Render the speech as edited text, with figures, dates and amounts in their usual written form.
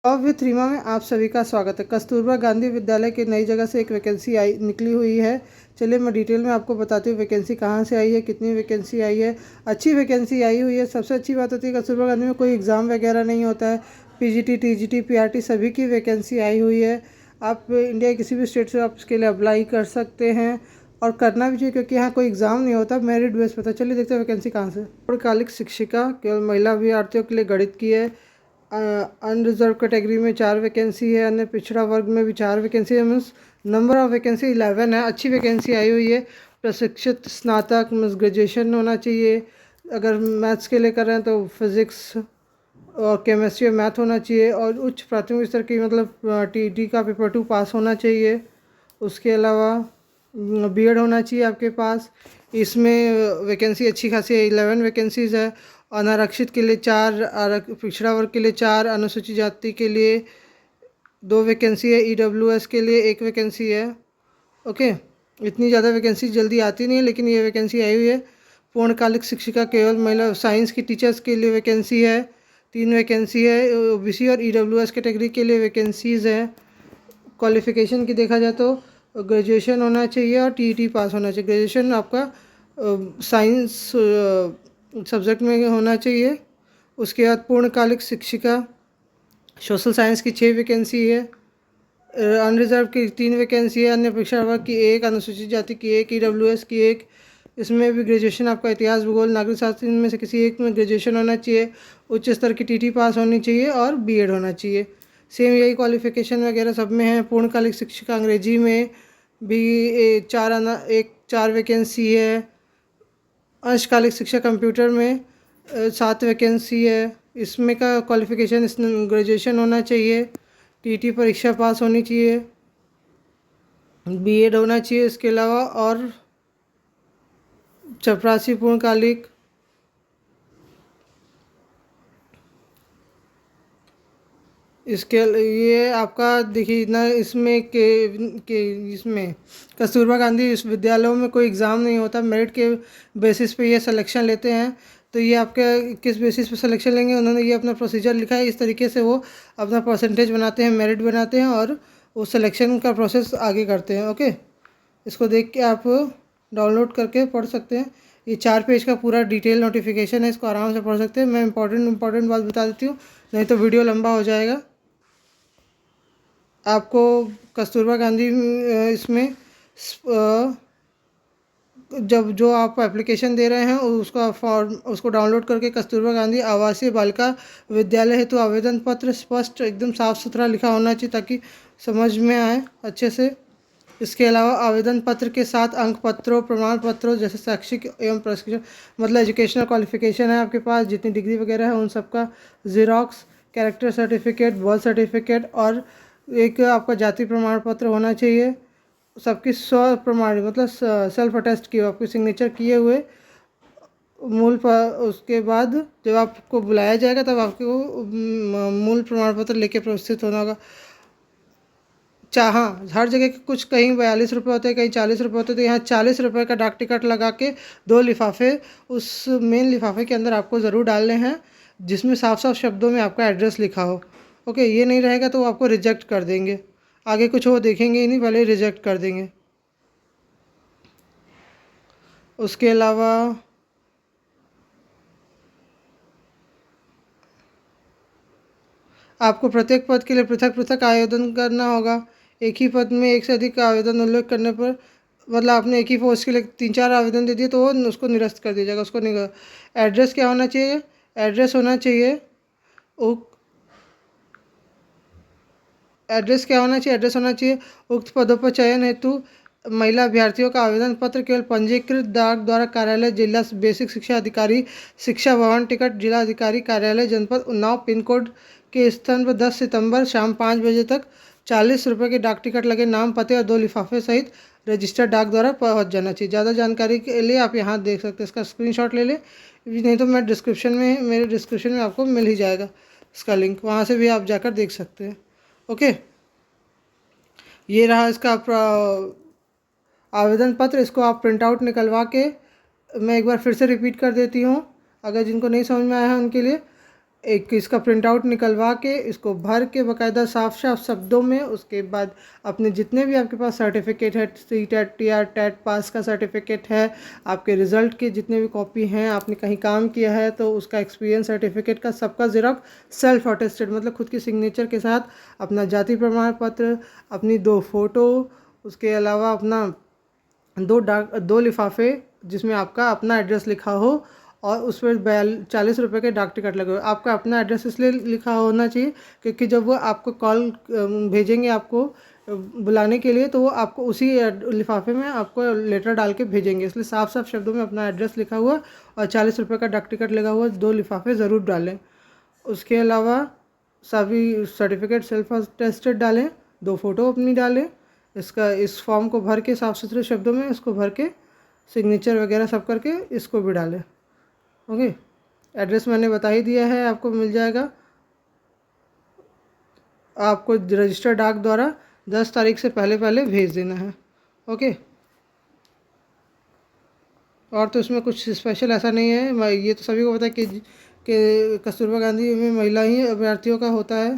With Reema में आप सभी का स्वागत है। कस्तूरबा गांधी विद्यालय के नई जगह से एक वैकेंसी आई निकली हुई है। चलिए मैं डिटेल में आपको बताती हूँ वैकेंसी कहाँ से आई है, कितनी वैकेंसी आई है। अच्छी वैकेंसी आई हुई है। सबसे अच्छी बात होती है कस्तूरबा गांधी में कोई एग्ज़ाम वगैरह नहीं होता है। पीजीटी, टीजीटी, पीआरटी सभी की वैकेंसी आई हुई है। आप इंडिया के किसी भी स्टेट से आप इसके लिए अप्लाई कर सकते हैं और करना भी चाहिए, क्योंकि यहाँ कोई एग्ज़ाम नहीं होता, मेरिट बेस पर था। चलिए देखते हैं वैकेंसी कहाँ से। पूर्णकालिक शिक्षिका केवल महिला अभ्यर्थियों के लिए गणित की है। अनरिजर्व कैटेगरी में 4 वैकेंसी है। अन्य पिछड़ा वर्ग में भी 4 वैकेंसी है। मीन्स नंबर ऑफ वैकेंसी 11 है। अच्छी वैकेंसी आई हुई है। प्रशिक्षित स्नातक मीन्स ग्रेजुएशन होना चाहिए। अगर मैथ्स के लिए कर रहे हैं तो फिज़िक्स और केमिस्ट्री और मैथ होना चाहिए, और उच्च प्राथमिक स्तर की मतलब टीटी का पेपर 2 पास होना चाहिए। उसके अलावा बीएड होना चाहिए आपके पास। इसमें वैकेंसी अच्छी खासी है, 11 वैकेंसीज़ है। अनारक्षित के लिए 4, पिछड़ा वर्ग के लिए 4, अनुसूचित जाति के लिए 2 वैकेंसी है, ईडब्ल्यूएस के लिए 1 वैकेंसी है। ओके, इतनी ज़्यादा वैकेंसी जल्दी आती नहीं है, लेकिन ये वैकेंसी आई हुई है। पूर्णकालिक शिक्षिका केवल महिला साइंस की टीचर्स के लिए वैकेंसी है, 3 वैकेंसी है। ओबीसी और ईडब्ल्यूएस कैटेगरी के लिए वैकेंसीज़ है। क्वालिफ़िकेशन की देखा जाए तो ग्रेजुएशन होना चाहिए और टीईटी पास होना चाहिए। ग्रेजुएशन आपका साइंस सब्जेक्ट में होना चाहिए। उसके बाद पूर्णकालिक शिक्षिका सोशल साइंस की 6 वैकेंसी है। अनरिजर्व की 3 वैकेंसी है। अन्य पिछड़ा वर्ग की 1, अनुसूचित जाति की 1, ईडब्ल्यूएस की 1। इसमें भी ग्रेजुएशन आपका इतिहास, भूगोल, नागरिक शास्त्र में से किसी एक में ग्रेजुएशन होना चाहिए। उच्च स्तर की टीटी पास होनी चाहिए और बीएड होना चाहिए। सेम यही क्वालिफिकेशन वगैरह सब में है। पूर्णकालिक शिक्षिका अंग्रेजी में भी 4 वैकेंसी है। अंशकालिक शिक्षा कंप्यूटर में 7 वैकेंसी है। इसमें का क्वालिफिकेशन ग्रेजुएशन होना चाहिए, टीटी परीक्षा पास होनी चाहिए, बीएड होना चाहिए इसके अलावा, और चपरासी पूर्णकालिक इसके ये आपका देखिए ना, इसमें के इसमें कस्तूरबा गांधी विश्वविद्यालयों में कोई एग्ज़ाम नहीं होता, मेरिट के बेसिस पे ये सिलेक्शन लेते हैं। तो ये आपके किस बेसिस पे सिलेक्शन लेंगे, उन्होंने ये अपना प्रोसीजर लिखा है। इस तरीके से वो अपना परसेंटेज बनाते हैं, मेरिट बनाते हैं और वो सिलेक्शन का प्रोसेस आगे करते हैं। ओके, इसको देख के आप डाउनलोड करके पढ़ सकते हैं। ये 4 पेज का पूरा डिटेल नोटिफिकेशन है, इसको आराम से पढ़ सकते हैं। मैं इंपॉर्टेंट बात बता देती हूँ, नहीं तो वीडियो लंबा हो जाएगा। आपको कस्तूरबा गांधी इसमें जब जो आप एप्लीकेशन दे रहे हैं उसका फॉर्म, उसको डाउनलोड करके कस्तूरबा गांधी आवासीय बालिका विद्यालय हेतु आवेदन पत्र स्पष्ट एकदम साफ सुथरा लिखा होना चाहिए, ताकि समझ में आए अच्छे से। इसके अलावा आवेदन पत्र के साथ अंक पत्रों, प्रमाण पत्रों जैसे शैक्षिक एवं प्रशिक्षण मतलब एजुकेशनल क्वालिफिकेशन है आपके पास, जितनी डिग्री वगैरह है उन सबका xerox, character certificate, birth certificate, और एक आपका जाति प्रमाण पत्र होना चाहिए। सबकी स्व प्रमाण मतलब सेल्फ अटेस्ट किए, आपके सिग्नेचर किए हुए मूल पर। उसके बाद जब आपको बुलाया जाएगा तब आपको मूल प्रमाण पत्र लेके प्रस्तुत होना होगा। हाँ, हर जगह के कुछ कहीं 42 रुपये होते हैं, कहीं 40 रुपये होते हैं, तो यहाँ 40 रुपये का डाक टिकट लगा के 2 लिफाफे उस मेन लिफाफे के अंदर आपको ज़रूर डालने हैं, जिसमें साफ साफ शब्दों में आपका एड्रेस लिखा हो। ओके, ये नहीं रहेगा तो वो आपको रिजेक्ट कर देंगे। आगे कुछ वो देखेंगे ही नहीं, पहले ही रिजेक्ट कर देंगे। उसके अलावा आपको प्रत्येक पद के लिए पृथक पृथक आवेदन करना होगा। एक ही पद में एक से अधिक आवेदन उल्लेख करने पर, मतलब आपने एक ही पोस्ट के लिए 3-4 आवेदन दे दिए तो वो उसको निरस्त कर दिया जाएगा, उसको नहीं। एड्रेस क्या होना चाहिए, एड्रेस होना चाहिए एड्रेस क्या होना चाहिए, एड्रेस होना चाहिए उक्त पदों पर चयन हेतु महिला अभ्यर्थियों का आवेदन पत्र केवल पंजीकृत डाक द्वारा कार्यालय जिला बेसिक शिक्षा अधिकारी, शिक्षा भवन टिकट, जिला अधिकारी कार्यालय, जनपद उन्नाव, पिन कोड के स्थान पर 10 सितंबर शाम 5 बजे तक 40 रुपये के डाक टिकट लगे नाम, पते और 2 लिफाफे सहित रजिस्टर्ड डाक द्वारा पहुंच जाना चाहिए। ज़्यादा जानकारी के लिए आप यहाँ देख सकते हैं, इसका स्क्रीनशॉट ले लें, नहीं तो मैं मेरे डिस्क्रिप्शन में आपको मिल ही जाएगा इसका लिंक, वहाँ से भी आप जाकर देख सकते हैं। ओके, ये रहा इसका आवेदन पत्र। इसको आप प्रिंट आउट निकलवा के, मैं एक बार फिर से रिपीट कर देती हूँ अगर जिनको नहीं समझ में आया है उनके लिए। एक इसका प्रिंट आउट निकलवा के इसको भर के बाकायदा साफ साफ शब्दों में, उसके बाद अपने जितने भी आपके पास सर्टिफिकेट है, CTET या टेट पास का सर्टिफिकेट है, आपके रिज़ल्ट के जितने भी कॉपी हैं, आपने कहीं काम किया है तो उसका एक्सपीरियंस सर्टिफिकेट का सबका ज़ेरॉक्स सेल्फ अटेस्टेड मतलब खुद की सिग्नेचर के साथ, अपना जाति प्रमाण पत्र, अपनी 2 फ़ोटो, उसके अलावा अपना 2 लिफाफे जिसमें आपका अपना एड्रेस लिखा हो और उस पर 40 रुपये के डाक टिकट लगे हो। आपका अपना एड्रेस इसलिए लिखा होना चाहिए क्योंकि जब वो आपको कॉल भेजेंगे आपको बुलाने के लिए, तो वो आपको उसी लिफाफे में आपको लेटर डाल के भेजेंगे, इसलिए साफ साफ शब्दों में अपना एड्रेस लिखा हुआ और 40 रुपये का डाक टिकट लगा हुआ 2 लिफाफे ज़रूर डालें। उसके अलावा सभी सर्टिफिकेट सेल्फ अटेस्टेड डालें, 2 फ़ोटो अपनी डालें, इस फॉर्म को भर के साफ़ सुथरे शब्दों में इसको भर के सिग्नेचर वगैरह सब करके इसको भी डालें। ओके, एड्रेस मैंने बता ही दिया है, आपको मिल जाएगा। आपको रजिस्टर डाक द्वारा 10 तारीख से पहले पहले भेज देना है। ओके, और तो इसमें कुछ स्पेशल ऐसा नहीं है। ये तो सभी को पता है कि कस्तूरबा गांधी में महिला ही अभ्यर्थियों का होता है।